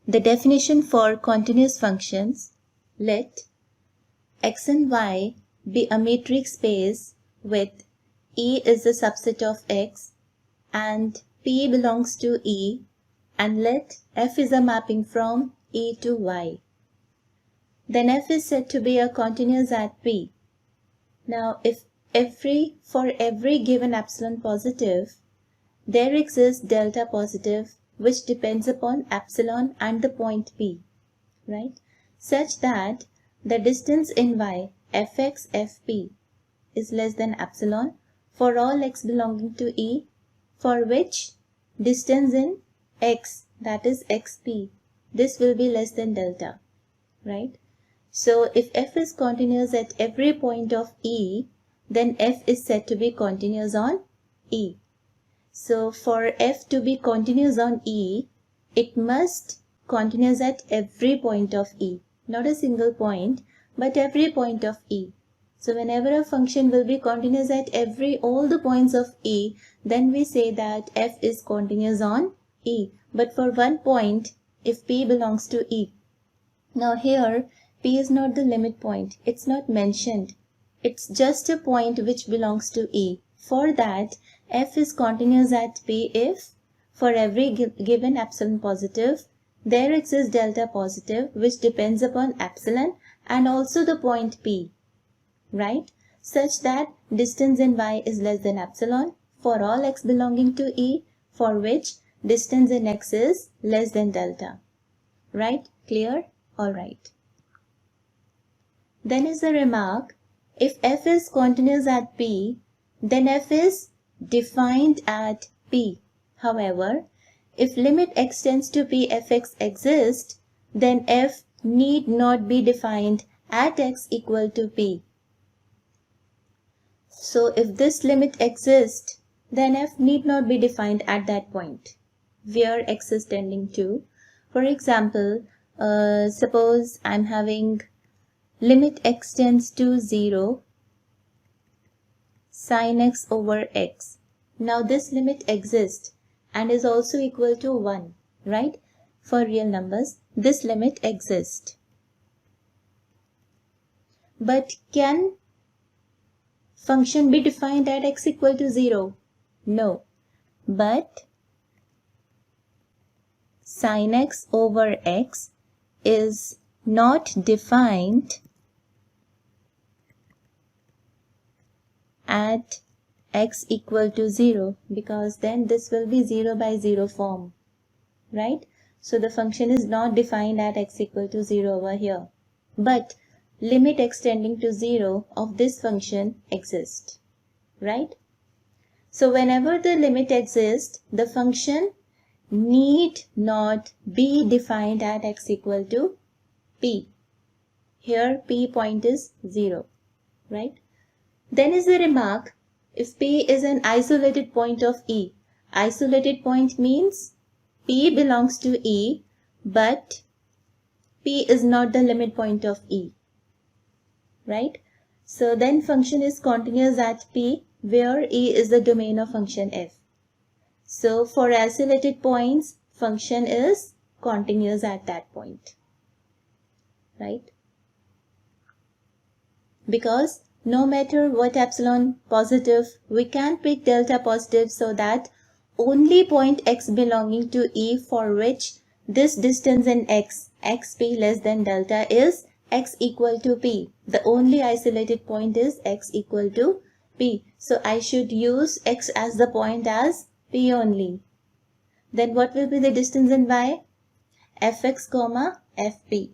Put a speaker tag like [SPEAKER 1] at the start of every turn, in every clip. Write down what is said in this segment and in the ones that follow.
[SPEAKER 1] The definition for continuous functions: let x and y be a metric space with E is the subset of x and P belongs to E, and let f is a mapping from E to y. Then f is said to be a continuous at P. Now if for every given epsilon positive, there exists delta positive which depends upon epsilon and the point P, right? Such that the distance in y, fx, fp, is less than epsilon for all x belonging to E, for which distance in x, that is xp, this will be less than delta, right? So if f is continuous at every point of E, then f is said to be continuous on E. So for f to be continuous on E, it must continuous at every point of E, not a single point, but every point of E. So whenever a function will be continuous at all the points of E, then we say that f is continuous on E. But for one point, if P belongs to E. Now here, P is not the limit point. It's not mentioned. It's just a point which belongs to E. For that, f is continuous at P if, for every given epsilon positive, there exists delta positive which depends upon epsilon and also the point P, right? Such that distance in y is less than epsilon for all x belonging to E, for which distance in x is less than delta. Right? Clear? Alright. Then is the remark, if f is continuous at P, then f is defined at P. However, if limit x tends to P fx exists, then f need not be defined at x equal to P. So if this limit exists, then f need not be defined at that point where x is tending to. For example, suppose I'm having limit x tends to 0 sin x over x. Now this limit exists and is also equal to 1, right? For real numbers, this limit exists. But can function be defined at x equal to 0? No. But sin x over x is not defined at x equal to 0, because then this will be 0 by 0 form, right? So the function is not defined at x equal to 0 over here. But limit x tending to 0 of this function exists, right? So whenever the limit exists, the function need not be defined at x equal to P. Here P point is 0, right? Then is the remark, if P is an isolated point of E. Isolated point means P belongs to E, but P is not the limit point of E, right? So then function is continuous at P, where E is the domain of function f. So for isolated points, function is continuous at that point, right? Because no matter what epsilon positive, we can pick delta positive so that only point x belonging to E for which this distance in x, xp less than delta, is x equal to P. The only isolated point is x equal to P. So I should use x as the point as P only. Then what will be the distance in y? Fx comma fp.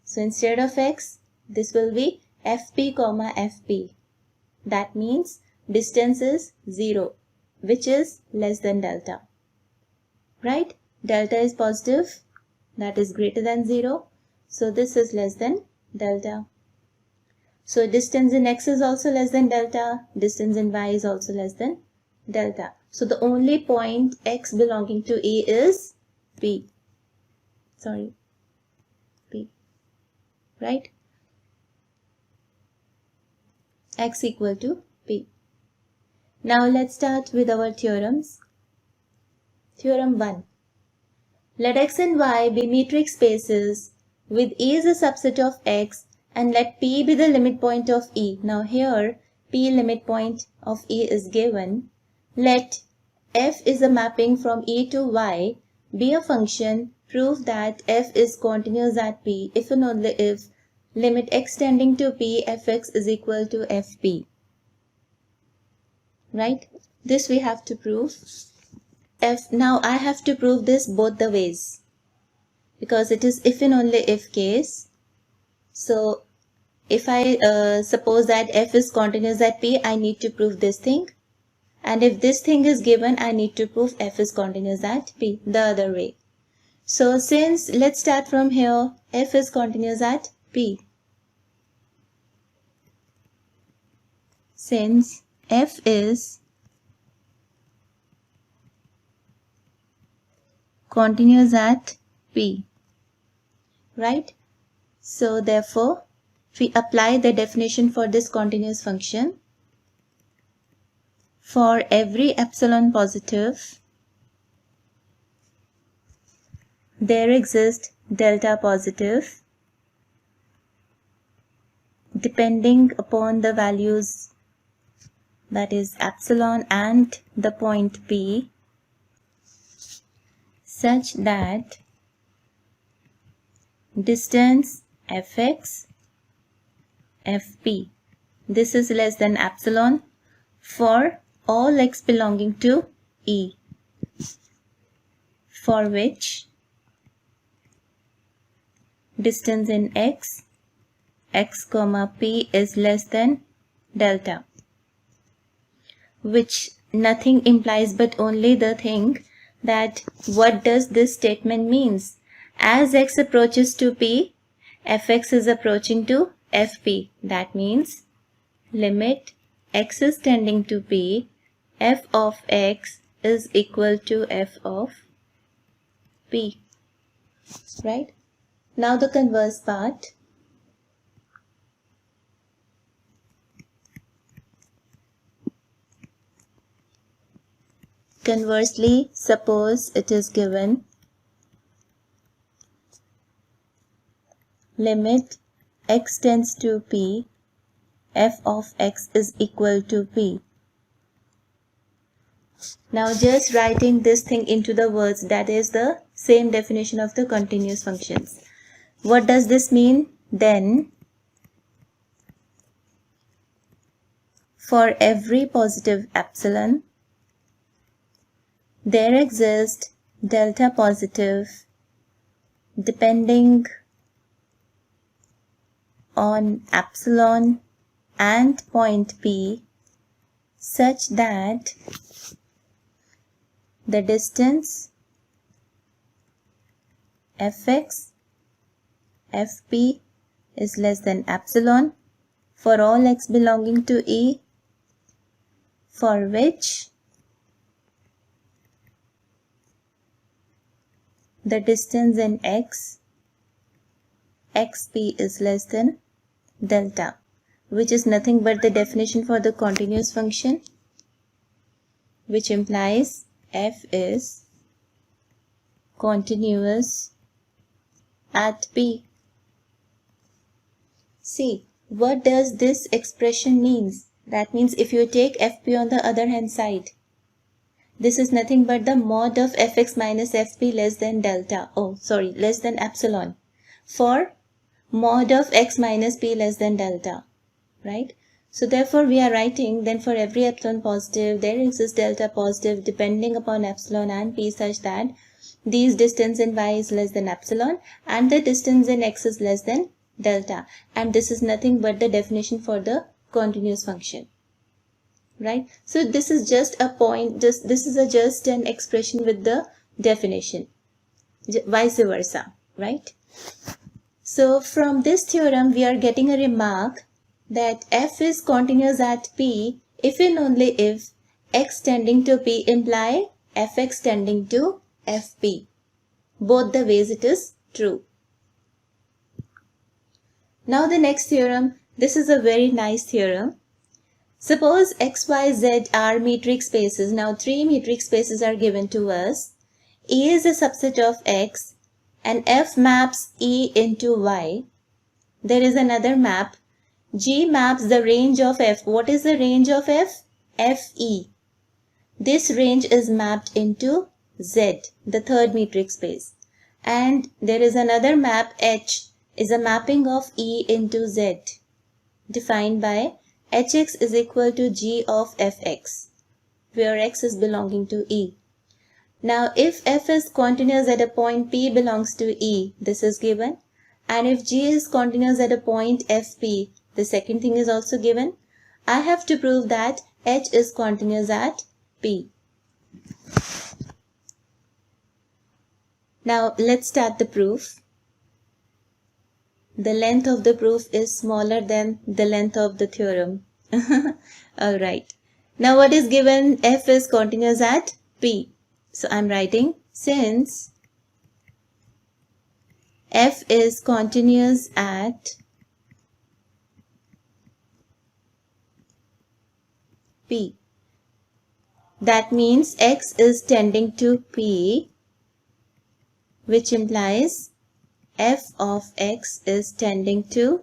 [SPEAKER 1] So instead of x, this will be fp comma fp. That means distance is 0, which is less than delta, right? Delta is positive, that is greater than 0. So this is less than delta. So distance in x is also less than delta. Distance in y is also less than delta. So the only point x belonging to E is P. Sorry, P, right? X equal to P. Now let's start with our theorems. Theorem 1. Let X and Y be metric spaces with E is a subset of X, and let P be the limit point of E. Now here P limit point of E is given. Let F is a mapping from E to Y be a function. Prove that F is continuous at P if and only if limit X tending to P Fx is equal to Fp. Right? This we have to prove. Now I have to prove this both the ways because it is if and only if case. So if I suppose that F is continuous at P, I need to prove this thing. And if this thing is given, I need to prove F is continuous at P, the other way. So since, let's start from here, F is continuous at P. Since F is continuous at P, right? So therefore, we apply the definition for this continuous function. For every epsilon positive, there exists delta positive depending upon the values, that is epsilon and the point P, such that distance Fx, Fp, this is less than epsilon for all x belonging to E, for which distance in x, comma P is less than delta, which nothing implies but only the thing that what does this statement means. As x approaches to P, Fx is approaching to Fp. That means limit x is tending to P, f of x is equal to f of P. Right? Now the converse part. Conversely, suppose it is given limit x tends to P, f of x is equal to P. Now just writing this thing into the words, that is the same definition of the continuous functions. What does this mean? Then for every positive epsilon, there exists delta positive depending on epsilon and point P, such that the distance Fx, Fp is less than epsilon for all x belonging to E, for which the distance in x, xp is less than delta, which is nothing but the definition for the continuous function, which implies f is continuous at P. See, what does this expression means? That means if you take Fp on the other hand side, this is nothing but the mod of Fx minus Fp less than delta. Oh, sorry, less than epsilon. For mod of x minus p less than delta, right? So therefore we are writing then for every epsilon positive, there exists delta positive depending upon epsilon and p such that these distance in y is less than epsilon and the distance in x is less than delta. And this is nothing but the definition for the continuous function. Right? So this is just a point, this is just an expression with the definition, vice versa, right? So from this theorem we are getting a remark that f is continuous at P if and only if x tending to P imply fx tending to Fp. Both the ways it is true. Now the next theorem, this is a very nice theorem. Suppose x, y, z are metric spaces. Now three metric spaces are given to us. E is a subset of X and F maps E into Y, there is another map. G maps the range of F. What is the range of F? Fe. This range is mapped into Z, the third metric space. And there is another map, H is a mapping of E into Z, defined by Hx is equal to G of Fx, where X is belonging to E. Now if F is continuous at a point P belongs to E, this is given. And if G is continuous at a point Fp, the second thing is also given. I have to prove that H is continuous at P. Now let's start the proof. The length of the proof is smaller than the length of the theorem. Alright. Now what is given? F is continuous at P. So I'm writing, since F is continuous at P, that means X is tending to P, which implies F of X is tending to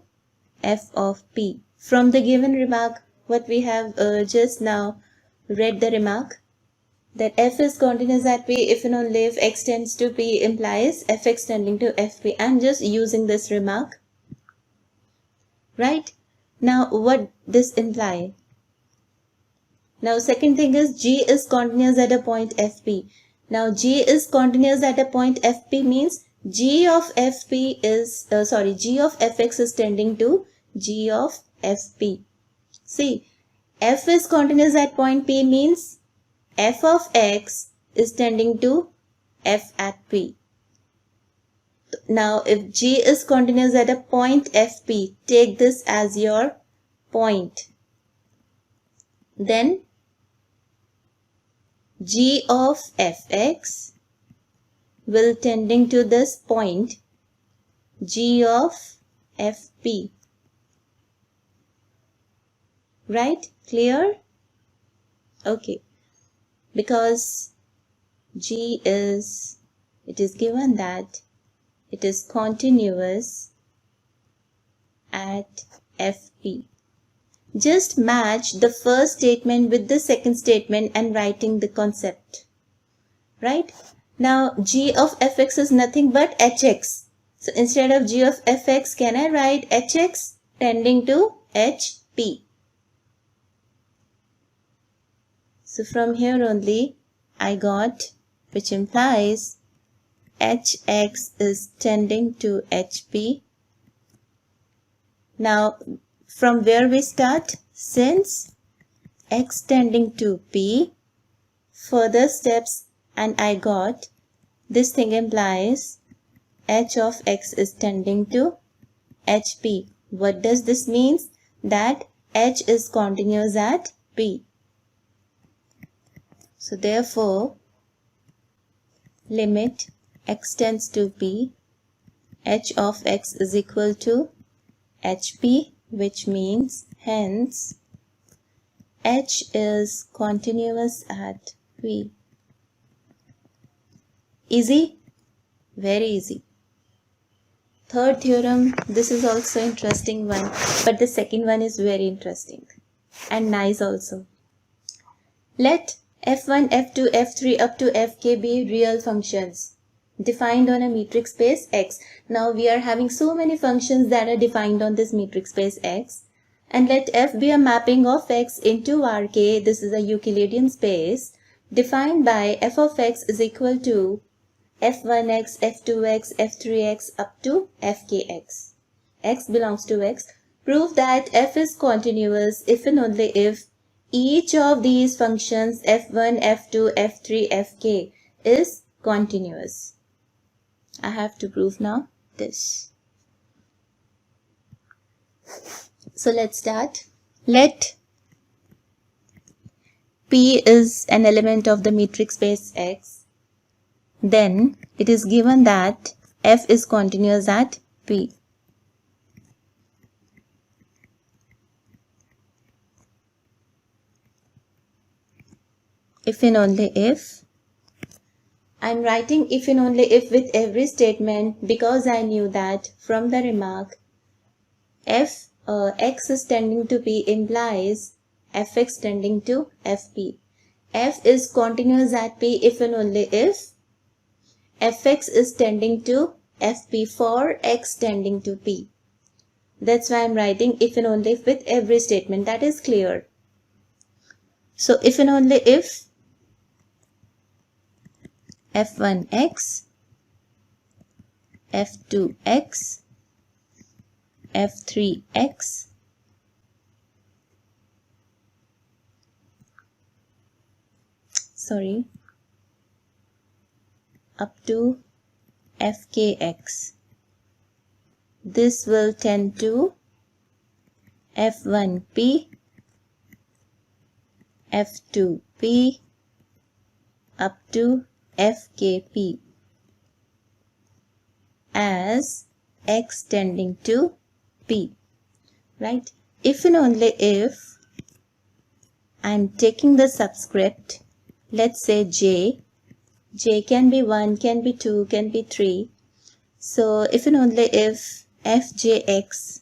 [SPEAKER 1] F of P. From the given remark, what we have just now read the remark, that F is continuous at P if and only if X tends to P implies Fx tending to Fp. I'm just using this remark. Right? Now what this imply? Now second thing is G is continuous at a point Fp. Now G is continuous at a point Fp means G of Fp is, G of Fx is tending to G of Fp. See, F is continuous at point P means F of X is tending to F at P. Now if G is continuous at a point Fp, take this as your point. Then G of Fx will tending to this point G of Fp. Right? Clear? Okay. Because G is, it is given that it is continuous at Fp. Just match the first statement with the second statement and writing the concept. Right? Now G of Fx is nothing but Hx. So instead of G of Fx, can I write Hx tending to Hp? So from here only I got, which implies Hx is tending to Hp. Now from where we start? Since X tending to P, further steps and I got, this thing implies H of X is tending to Hp. What does this mean? That H is continuous at P. So therefore, limit X tends to P, H of X is equal to Hp, which means hence H is continuous at P. Easy? Very easy. Third theorem, this is also interesting one, but the second one is very interesting and nice also. Let f1, f2, f3 up to fk be real functions defined on a metric space X. Now we are having so many functions that are defined on this metric space X, and let f be a mapping of X into Rk. This is a Euclidean space defined by f of X is equal to f1x, f2x, f3x up to fkx. X belongs to X. Prove that f is continuous if and only if each of these functions f1, f2, f3, fk is continuous. I have to prove now this. So let's start. Let P is an element of the metric space X. Then it is given that f is continuous at P. If and only if I'm writing if and only if with every statement because I knew that from the remark x is tending to p implies fx tending to fp. F is continuous at p if and only if fx is tending to fp for x tending to p. That's why I'm writing if and only if with every statement. That is clear. So if and only if f1x, f2x, f3x, up to fkx. This will tend to f1p, f2p, up to fkp as x tending to p, right? If and only if I'm taking the subscript, let's say j can be 1, can be 2, can be 3. So if and only if fjx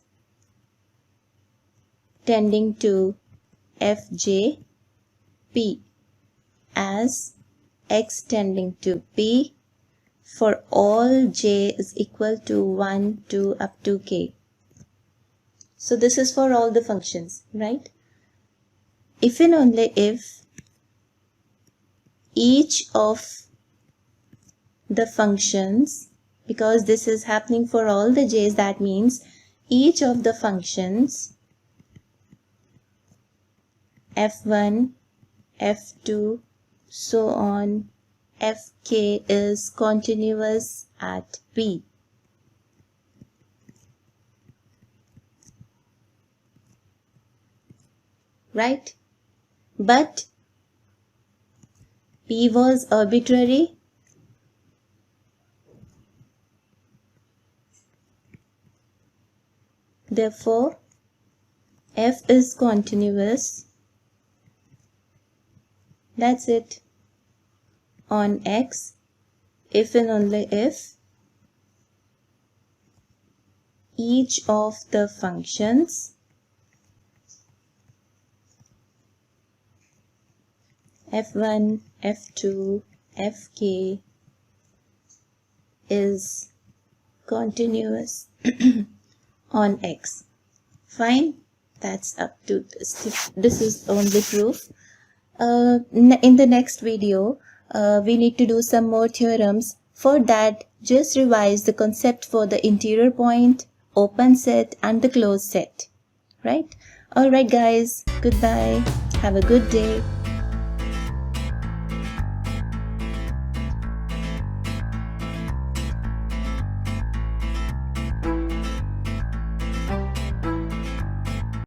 [SPEAKER 1] tending to fjp as x tending to p for all j is equal to 1, 2 up to k. So this is for all the functions, right? If and only if each of the functions, because this is happening for all the j's, that means each of the functions f1, f2, so on, fk is continuous at p. Right? But p was arbitrary. Therefore, f is continuous. That's it. On x, if and only if each of the functions f1, f2, fk is continuous on x. Fine, that's up to this. This is only proof. In the next video, we need to do some more theorems. For that, just revise the concept for the interior point, open set and the closed set. Right? Alright guys, goodbye. Have a good day.